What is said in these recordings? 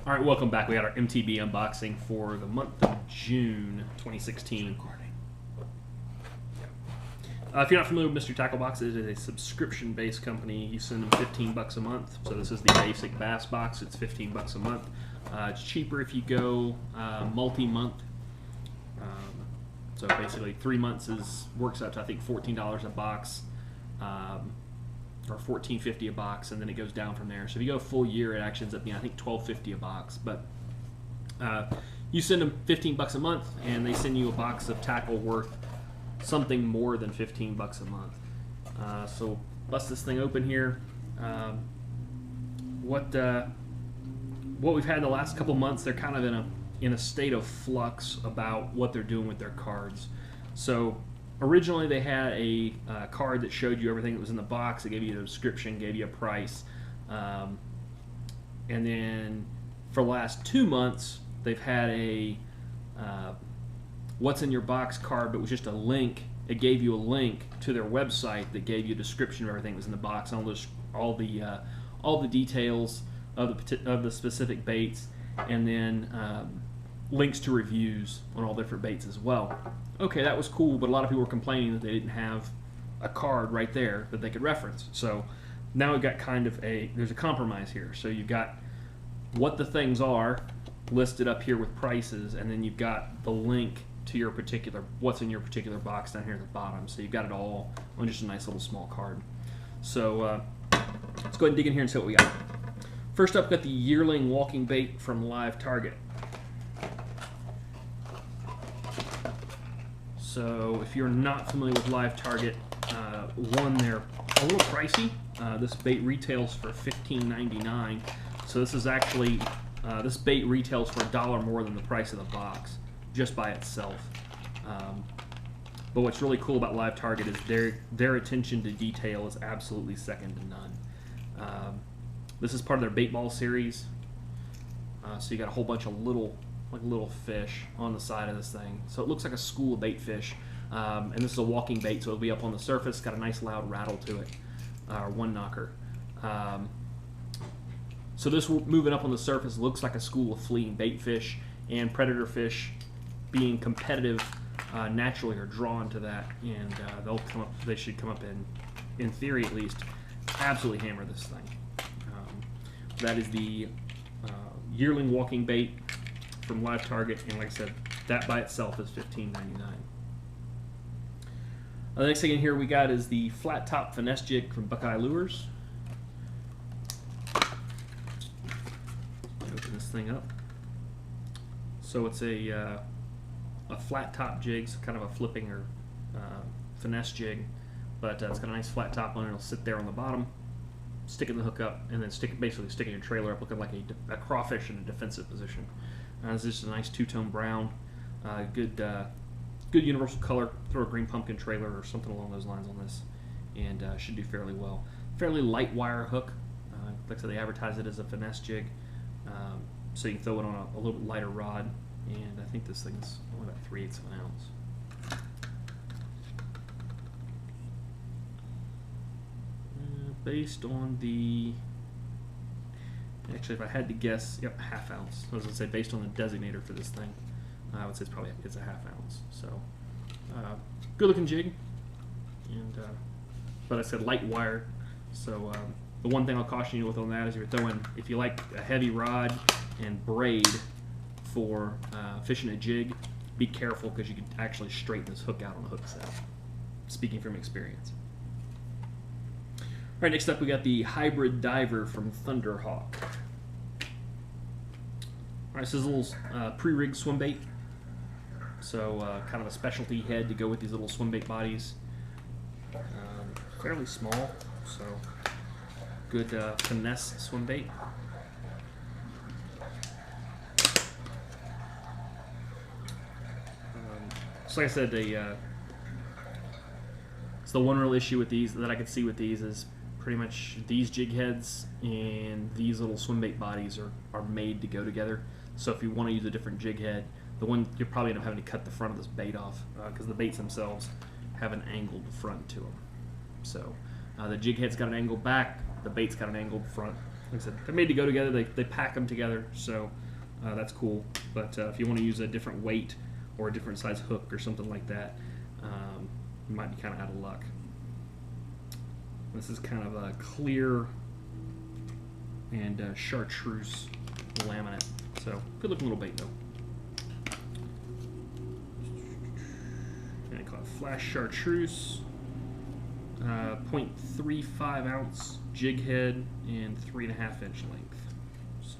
Alright, welcome back. We got our MTB unboxing for the month of June 2016. If you're not familiar with Mr. Tackle Box, it is a subscription-based company. You send them $15 a month. So this is the basic bass box. It's $15 a month. It's cheaper if you go multi-month. So basically 3 months works out to I think $14 a box. Or $14.50 a box, and then it goes down from there. So if you go a full year, it actually ends up being I think $12.50 a box. But you send them $15 a month, and they send you a box of tackle worth something more than $15 a month. So bust this thing open here. What we've had the last couple months, they're kind of in a state of flux about what they're doing with their cards. So originally, they had a card that showed you everything that was in the box. It gave you a description, gave you a price. And then for the last 2 months, they've had a what's in your box card, but it was just a link. It gave you a link to their website that gave you a description of everything that was in the box, all the details of the specific baits, and then links to reviews on all different baits as well. Okay, that was cool, but a lot of people were complaining that they didn't have a card right there that they could reference. So now we've got there's a compromise here. So you've got what the things are listed up here with prices, and then you've got the link to what's in your particular box down here at the bottom. So you've got it all on just a nice little small card. So let's go ahead and dig in here and see what we got. First up, got the Yearling walking bait from Live Target. So if you're not familiar with Live Target, one, they're a little pricey. This bait retails for $15.99. So this is actually, this bait retails for $1 more than the price of the box, just by itself. But what's really cool about Live Target is their attention to detail is absolutely second to none. This is part of their bait ball series. So you got a whole bunch of little fish on the side of this thing. So it looks like a school of bait fish. And this is a walking bait, so it'll be up on the surface. Got a nice loud rattle to it, one knocker. So this moving up on the surface looks like a school of fleeing bait fish, and predator fish, being competitive, naturally are drawn to that, and they should come up in theory at least, absolutely hammer this thing. That is the Yearling walking bait from Live Target, and like I said, that by itself is $15.99. The next thing in here we got is the Flattop Finesse Jig from Buckeye Lures. Open this thing up. So it's a flat top jig, so kind of a flipping or finesse jig, but it's got a nice flat top on it. It'll sit there on the bottom, sticking the hook up, and then basically sticking your trailer up, looking like a crawfish in a defensive position. This is just a nice two-tone brown, good universal color. Throw a green pumpkin trailer or something along those lines on this, and should do fairly well. Fairly light wire hook. Like I said, they advertise it as a finesse jig, so you can throw it on a little bit lighter rod, and I think this thing's only about 3/8 of an ounce. Based on the, actually, if I had to guess, yep, ½ ounce. I was going to say, based on the designator for this thing, I would say it's a ½ ounce. So, good looking jig, and but I said light wire. So the one thing I'll caution you with on that is if you like a heavy rod and braid for fishing a jig, be careful because you can actually straighten this hook out on the hook set. Speaking from experience. All right, next up we got the Hybrid Diver from Thunderhawk. All right, this is a little pre-rigged swim bait. So kind of a specialty head to go with these little swim bait bodies. Fairly small, so good finesse swim bait. So like I said, so the one real issue with these that I could see with these is pretty much these jig heads and these little swim bait bodies are made to go together. So if you want to use a different jig head, you're probably end up having to cut the front of this bait off because the baits themselves have an angled front to them. So the jig head's got an angled back, the bait's got an angled front. like I said, they're made to go together. They pack them together, so that's cool. But if you want to use a different weight or a different size hook or something like that, you might be kind of out of luck. This is kind of a clear and chartreuse laminate. So good looking little bait though. And I call it Flash Chartreuse. 0.35 ounce jig head and 3.5 inch length. So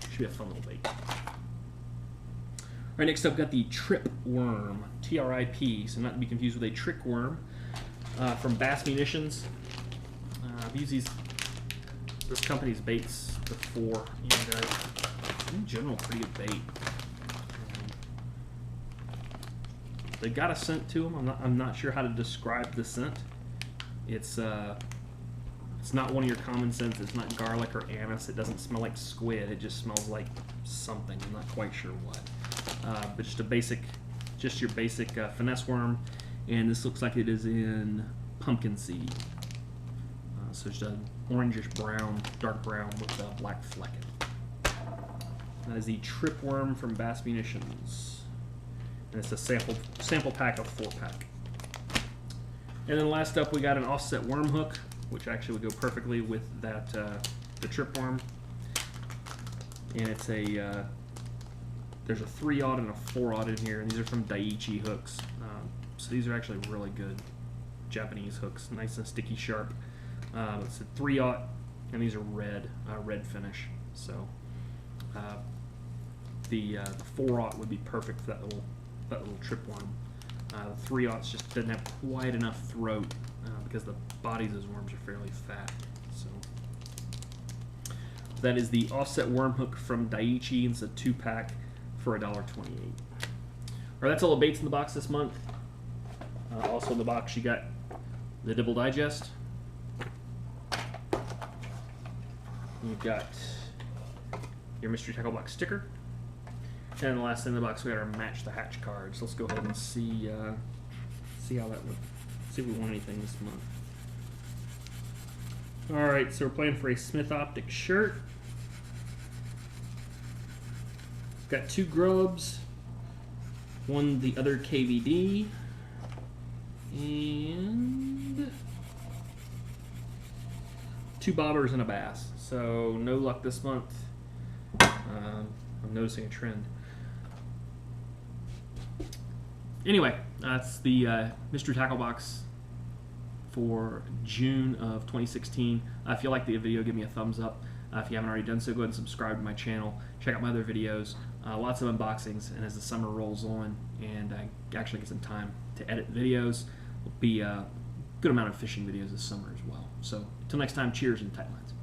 should be a fun little bait. All right, next up, got the Trip Worm, TRIP. So not to be confused with a trick worm from Bass Munitions. I've used this company's baits before, and in general, pretty good bait. They got a scent to them. I'm not sure how to describe the scent. It's not one of your common scents. It's not garlic or anise. It doesn't smell like squid. It just smells like something. I'm not quite sure what. But just your basic finesse worm, and this looks like it is in pumpkin seed. So it's an orangish brown, dark brown with a black flecking. That is the Trip Worm from Bass Munitions, and it's a sample pack of 4-pack. And then last up, we got an offset worm hook, which actually would go perfectly with that the Trip Worm. And it's a there's a 3/0 and a 4/0 in here, and these are from Daiichi hooks. So these are actually really good Japanese hooks, nice and sticky sharp. It's a 3/0, and these are red finish. So the 4/0 would be perfect for that little Trip Worm. The 3/0 just doesn't have quite enough throat because the bodies of those worms are fairly fat. So that is the offset worm hook from Daiichi. It's a 2-pack for $1.28. All right, that's all the baits in the box this month. Also in the box, you got the Dibble Digest. You've got your Mystery Tackle Box sticker. And the last thing in the box, we got our Match the Hatch cards. Let's go ahead and see how that would. See if we won anything this month. All right, so we're playing for a Smith Optic shirt. Got 2 grubs, one the other KVD, and 2 bobbers and a bass. So no luck this month. I'm noticing a trend. Anyway, that's the Mystery Tackle Box for June of 2016. If you like the video, give me a thumbs up. If you haven't already done so, go ahead and subscribe to my channel. Check out my other videos. Lots of unboxings, and as the summer rolls on and I actually get some time to edit videos, will be a good amount of fishing videos this summer as well. So until next time, cheers and tight lines.